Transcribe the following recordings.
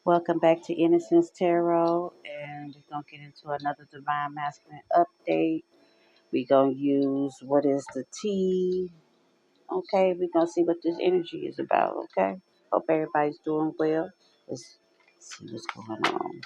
Welcome back to Innocence Tarot, and we're gonna get into another Divine Masculine update. We're gonna use what is the T. Okay, we're gonna see what this energy is about. Okay, hope everybody's doing well. Let's see what's going on.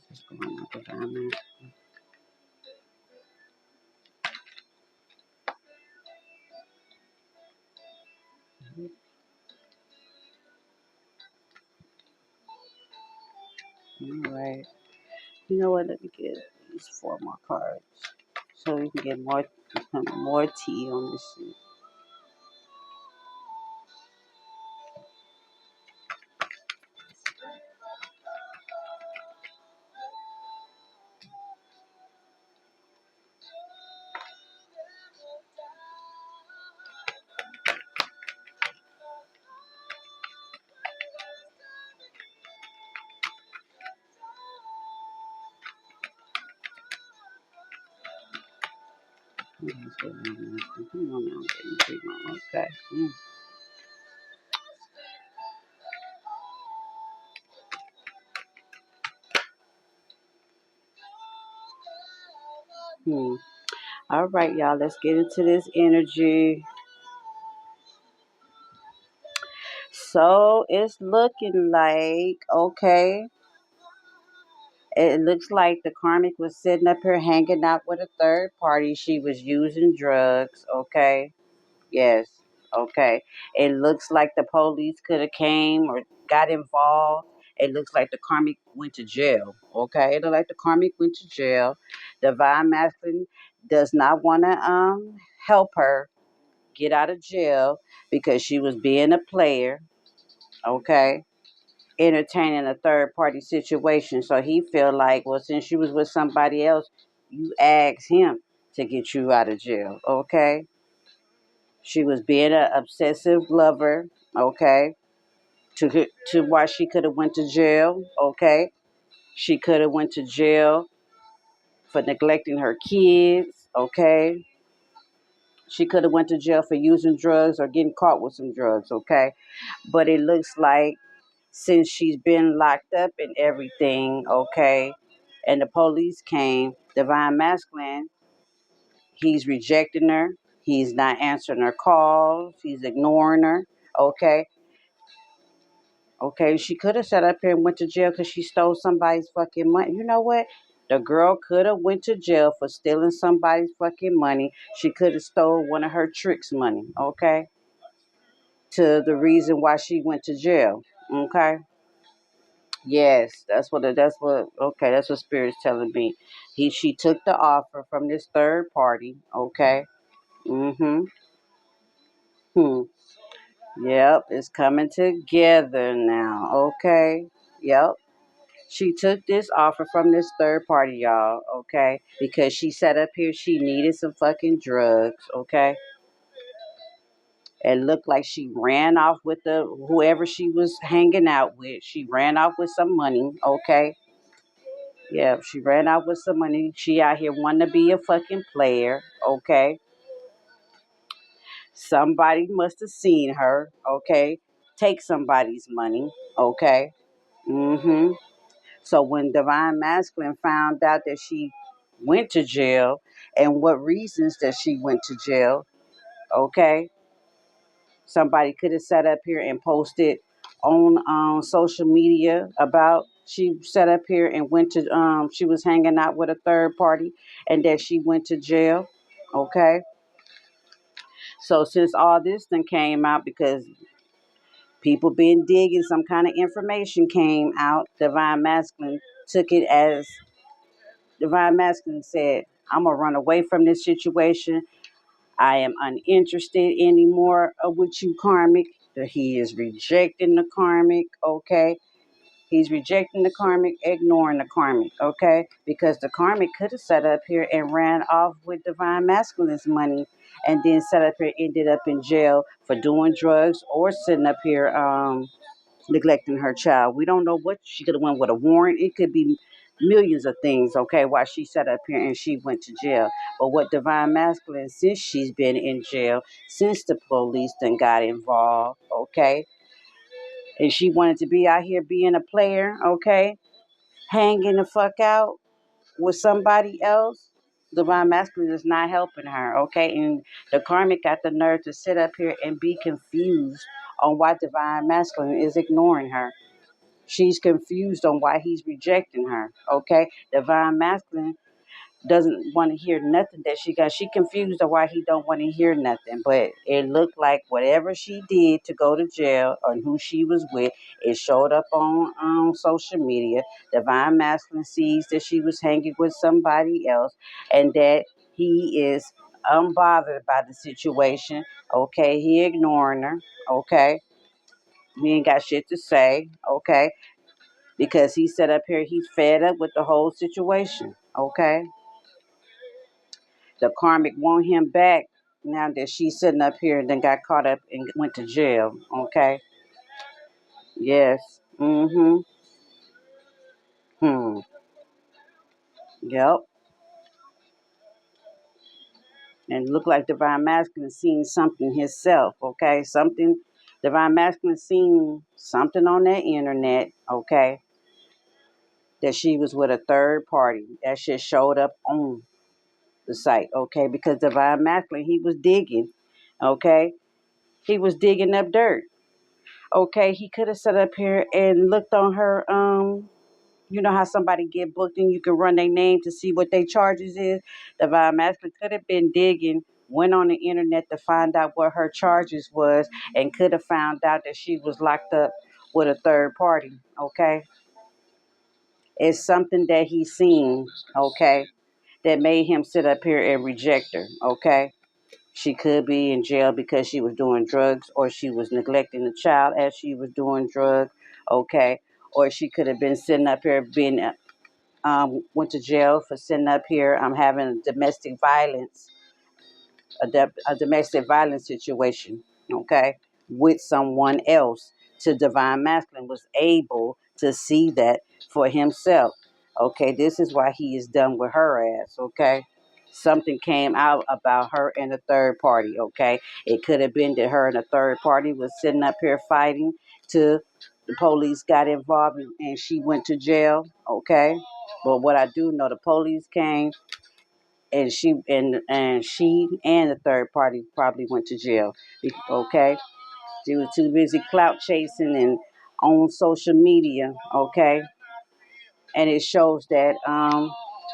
What's going on, Divine Masculine? All right. You know what? Let me get these four more cards so we can get more tea on this shit. What's going on? Come on now, I'm getting three more. Okay. Hmm. All right, y'all. Let's get into this energy. So it's looking like okay. It looks like the karmic was sitting up here hanging out with a third party. She was using drugs. Okay. Yes. Okay. It looks like the police could have came or got involved. It looks like the karmic went to jail. Okay. It looks like the karmic went to jail. Divine masculine does not want to help her get out of jail because she was being a player. Okay. Entertaining a third party situation. So he feel like, well, since you was with somebody else, you asked him to get you out of jail. Okay. She was being an obsessive lover, okay, to why she could have went to jail, okay. She could have went to jail for neglecting her kids, okay. She could have went to jail for using drugs or getting caught with some drugs, okay. But it looks like since she's been locked up and everything, okay, and the police came, Divine Masculine He's rejecting her. He's not answering her calls. He's ignoring her. Okay. Okay. She could have sat up here and went to jail because she stole somebody's fucking money. You know what? The girl could have went to jail for stealing somebody's fucking money. She could have stole one of her tricks money. Okay. To the reason why she went to jail. Okay. Yes, that's what Spirit's telling me. She took the offer from this third party, okay? Mm-hmm. Hmm. Yep, it's coming together now, okay? Yep. She took this offer from this third party, y'all, okay? Because she sat up here, she needed some fucking drugs, okay? It looked like she ran off with the whoever she was hanging out with. She ran off with some money, okay? Yeah, she ran out with some money. She out here wanting to be a fucking player, okay? Somebody must have seen her, okay? Take somebody's money, okay? Mm-hmm. So when Divine Masculine found out that she went to jail and what reasons that she went to jail, okay? Somebody could have sat up here and posted on social media about she sat up here and went to she was hanging out with a third party and that she went to jail. Okay. So since all this thing came out because people been digging some kind of information came out, Divine Masculine took it as Divine Masculine said, I'm gonna run away from this situation. I am uninterested anymore with you, Karmic. He is rejecting the Karmic, okay? He's rejecting the Karmic, ignoring the Karmic, okay? Because the Karmic could have sat up here and ran off with Divine Masculine's money and then sat up here, ended up in jail for doing drugs or sitting up here neglecting her child. We don't know what she could have went with a warrant. It could be millions of things, okay, while she sat up here and she went to jail. But what Divine Masculine, since she's been in jail, since the police then got involved, okay, and she wanted to be out here being a player, okay, hanging the fuck out with somebody else, Divine Masculine is not helping her, okay? And the Karmic got the nerve to sit up here and be confused on why Divine Masculine is ignoring her. She's confused on why he's rejecting her. Okay, Divine Masculine doesn't want to hear nothing that she got. She confused on why he don't want to hear nothing. But it looked like whatever she did to go to jail or who she was with, it showed up on social media. Divine Masculine sees that she was hanging with somebody else and that he is unbothered by the situation. Okay, he ignoring her. Okay, he ain't got shit to say. Okay, because he set up here, he's fed up with the whole situation. Okay, the Karmic want him back now that she's sitting up here and then got caught up and went to jail. Okay, yes, mm-hmm, hmm, yep, and look like Divine Masculine seen something himself. Okay, something Divine Masculine seen something on that internet. Okay, that she was with a third party. That shit showed up on the site. Okay, because Divine Masculine he was digging. Okay, he was digging up dirt. Okay, he could have sat up here and looked on her. You know how somebody get booked and you can run their name to see what their charges is. Divine Masculine could have been digging, went on the internet to find out what her charges was, and could have found out that she was locked up with a third party. Okay, it's something that he seen. Okay, that made him sit up here and reject her. Okay. She could be in jail because she was doing drugs or she was neglecting the child as she was doing drugs, okay? Or she could have been sitting up here being, went to jail for sitting up here having domestic violence, a domestic violence situation, okay, with someone else. To Divine Masculine was able to see that for himself. Okay, this is why he is done with her ass, okay? Something came out about her and a third party, okay? It could have been that her and a third party was sitting up here fighting till the police got involved and she went to jail, okay? But what I do know, the police came and she and the third party probably went to jail. Okay, she was too busy clout chasing and on social media. Okay, and it shows that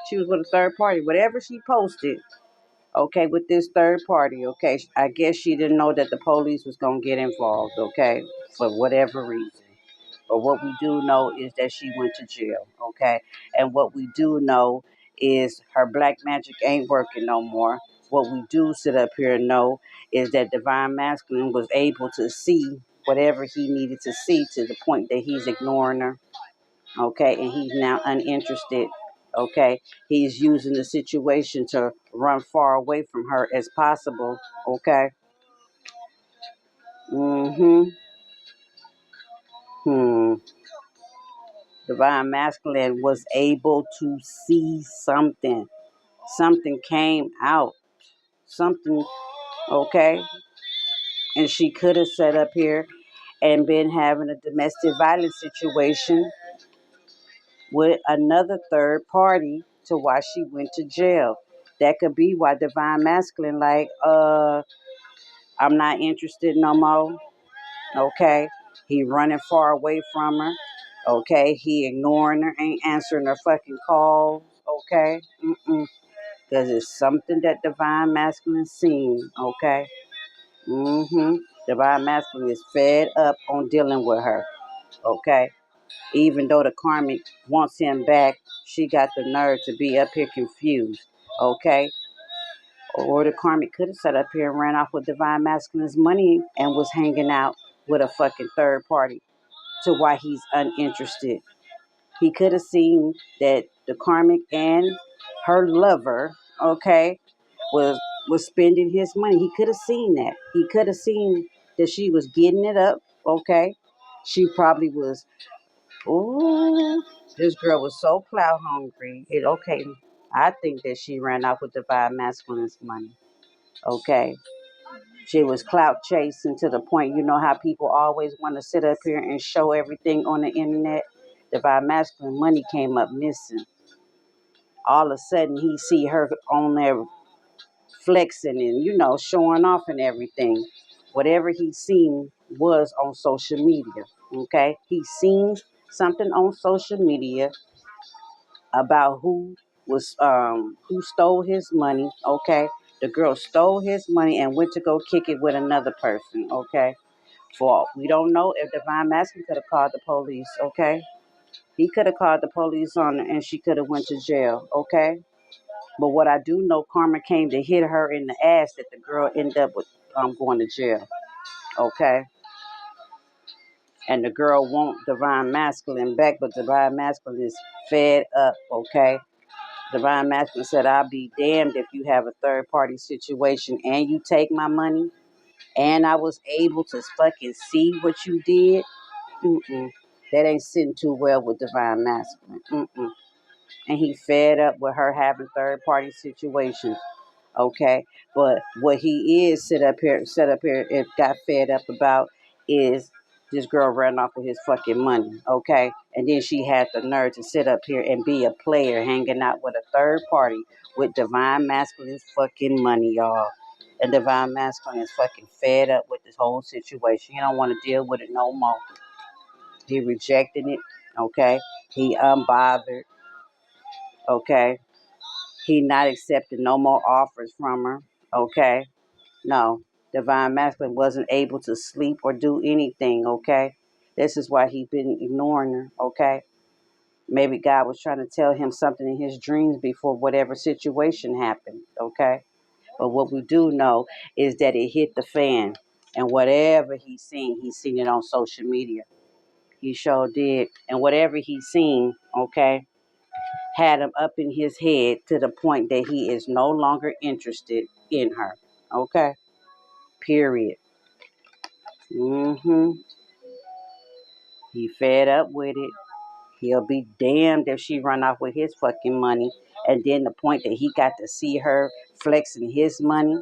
she was with a third party. Whatever she posted, okay, with this third party, okay, I guess she didn't know that the police was gonna get involved. Okay, for whatever reason. But what we do know is that she went to jail, okay? And what we do know is her black magic ain't working no more. What we do sit up here and know is that Divine Masculine was able to see whatever he needed to see to the point that he's ignoring her, okay? And he's now uninterested, okay? He's using the situation to run far away from her as possible, okay? Mm-hmm. Hmm. Divine Masculine was able to see something. Something came out. Something, okay? And she could have sat up here and been having a domestic violence situation with another third party to why she went to jail. That could be why Divine Masculine, like, I'm not interested no more. Okay? He running far away from her. Okay? He ignoring her, ain't answering her fucking calls. Okay? Mm-mm. Because it's something that Divine Masculine seen, okay? Mm-hmm. Divine Masculine is fed up on dealing with her, okay? Even though the Karmic wants him back, she got the nerve to be up here confused, okay? Or the Karmic could have sat up here and ran off with Divine Masculine's money and was hanging out with a fucking third party to why he's uninterested. He could have seen that the Karmic and her lover, okay, was was spending his money. He could have seen that. He could have seen that she was getting it up. Okay, she probably was. Ooh, this girl was so clout hungry. Okay. I think that she ran off with Divine Masculine's money. Okay, she was clout chasing to the point. You know how people always want to sit up here and show everything on the internet. Divine Masculine money came up missing. All of a sudden, he see her on there flexing and showing off and everything. Whatever he seen was on social media. Okay, he seen something on social media about who stole his money. Okay, the girl stole his money and went to go kick it with another person. Okay, for we don't know if Divine Masculine could have called the police. Okay, he could have called the police on her and she could have went to jail. Okay, but what I do know, Karma came to hit her in the ass that the girl ended up with going to jail. Okay. And the girl want Divine Masculine back, but Divine Masculine is fed up. Okay. Divine Masculine said, I'll be damned if you have a third party situation and you take my money and I was able to fucking see what you did. Mm-mm. That ain't sitting too well with Divine Masculine. Mm-mm. And he fed up with her having third party situations. Okay, but what he is set up here, and got fed up about is this girl ran off with his fucking money. Okay, and then she had the nerve to sit up here and be a player, hanging out with a third party with Divine Masculine's fucking money, y'all. And Divine Masculine is fucking fed up with this whole situation. He don't want to deal with it no more. He rejecting it. Okay, he unbothered. Okay, he not accepting no more offers from her. Okay. No, Divine Masculine wasn't able to sleep or do anything, okay? This is why he been ignoring her, okay? Maybe God was trying to tell him something in his dreams before whatever situation happened, okay? But what we do know is that it hit the fan. And whatever he seen it on social media. He sure did. And whatever he seen, okay, had him up in his head to the point that he is no longer interested in her, okay? Period. Mm-hmm. He fed up with it. He'll be damned if she run off with his fucking money. And then the point that he got to see her flexing his money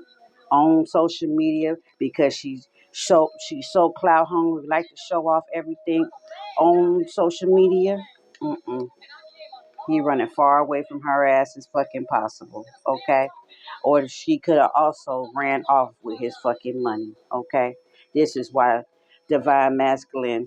on social media because she's so clout hungry, like to show off everything on social media. Mm-mm. He running far away from her ass as fucking possible. Okay. Or she could have also ran off with his fucking money. Okay. This is why divine masculine